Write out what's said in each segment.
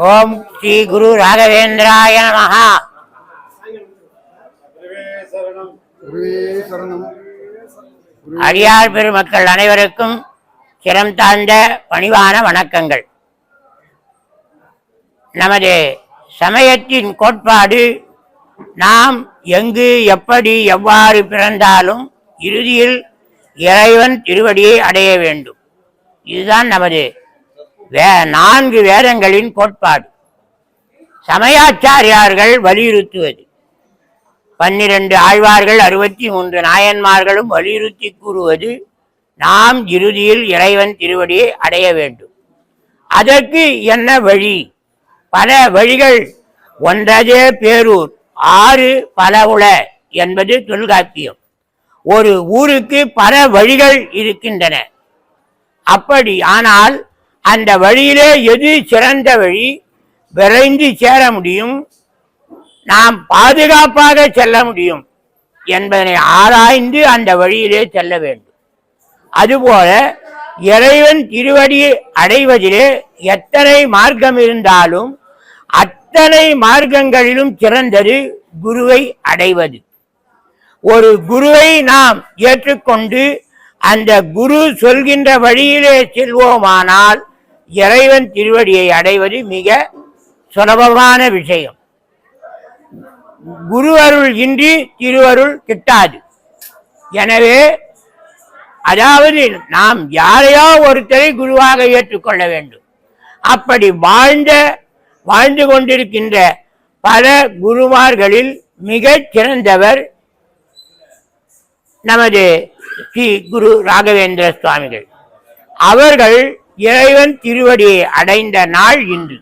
ஓம் ஸ்ரீ குரு ராகவேந்திராய நமஹ. அடியார் பெருமக்கள் அனைவருக்கும் சிரம் தாழ்ந்த பணிவான வணக்கங்கள். நமது சமயத்தின் கோட்பாடு, நாம் எங்கு எப்படி எவ்வாறு பிறந்தாலும் இறுதியில் இறைவன் திருவடியை அடைய வேண்டும். இதுதான் நமது 4 வேதங்களின் கோட்பாடு. சமயாச்சாரியார்கள் வலியுறுத்துவது, 12 ஆழ்வார்கள் 63 நாயன்மார்களும் வலியுறுத்தி கூறுவது, நாம் இறுதியில் இறைவன் திருவடியை அடைய வேண்டும். அதற்கு என்ன வழி? பல வழிகள். ஒன்றதே பேரூர், 6 பல உள என்பது தொல்காப்பியம். ஒரு ஊருக்கு பல வழிகள் இருக்கின்றன. அப்படி ஆனால் அந்த வழியிலே எது சிறந்த வழி, விரைந்து சேர முடியும், நாம் பாதுகாப்பாக செல்ல முடியும் என்பதனை ஆராய்ந்து அந்த வழியிலே செல்ல வேண்டும். அதுபோல இறைவன் திருவடியை அடைவதிலே எத்தனை மார்க்கம் இருந்தாலும் அத்தனை மார்க்கங்களிலும் சிறந்தது குருவை அடைவது. ஒரு குருவை நாம் ஏற்றுக்கொண்டு அந்த குரு சொல்கின்ற வழியிலே செல்வோமானால் இறைவன் திருவடியை அடைவது மிக சுலபமான விஷயம். குரு அருள் இன்றி திருவருள் கிட்டாது. எனவே அதாவது நாம் யாரையோ ஒருத்தரை குருவாக ஏற்றுக்கொள்ள வேண்டும். அப்படி வாழ்ந்து கொண்டிருக்கின்ற பல குருமார்களில் மிகச் சிறந்தவர் நமது ஸ்ரீ குரு ராகவேந்திர சுவாமிகள். அவர்கள் இறைவன் திருவடியை அடைந்த நாள் இன்று.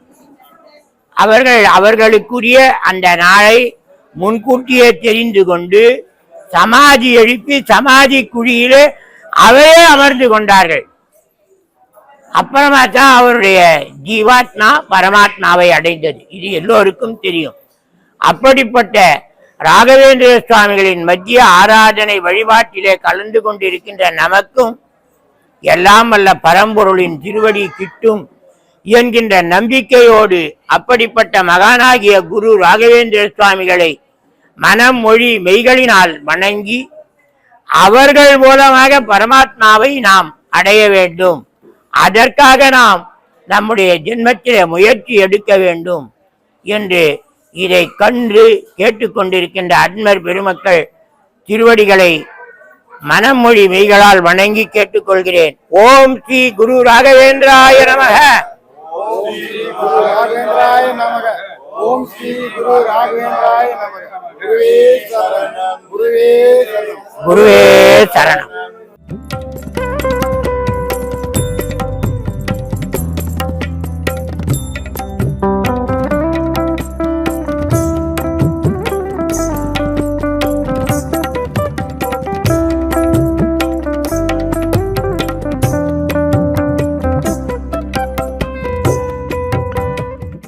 அவர்களுக்குரிய அந்த நாளை முன்கூட்டியே தெரிந்து கொண்டு சமாதி எழுப்பி சமாதி குழியிலே அவரே அமர்ந்து கொண்டார்கள். அப்புறமா தான் அவருடைய ஜீவாத்மா பரமாத்மாவை அடைந்தது. இது எல்லோருக்கும் தெரியும். அப்படிப்பட்ட ராகவேந்திர சுவாமிகளின் மத்திய ஆராதனை வழிபாட்டிலே கலந்து கொண்டிருக்கின்ற நமக்கும் எல்லாம் வல்ல பரம்பொருளின் திருவடி கிட்டும் என்கின்ற நம்பிக்கையோடு அப்படிப்பட்ட மகானாகிய குரு ராகவேந்திர சுவாமிகளை மனம் மொழி மெய்களினால் வணங்கி அவர்கள் மூலமாக பரமாத்மாவை நாம் அடைய வேண்டும். அதற்காக நாம் நம்முடைய ஜென்மத்திலே முயற்சி எடுக்க வேண்டும் என்று இதை கண்டு கேட்டுக்கொண்டிருக்கின்ற அன்மர் பெருமக்கள் திருவடிகளை மனம் மொழி மெய்களால் வணங்கி கேட்டுக்கொள்கிறேன். ஓம் ஸ்ரீ குரு ராகவேந்திராய நமக. ஓம் ஸ்ரீ குரு ராகவேந்திராய நமக. குருவே சரணம்.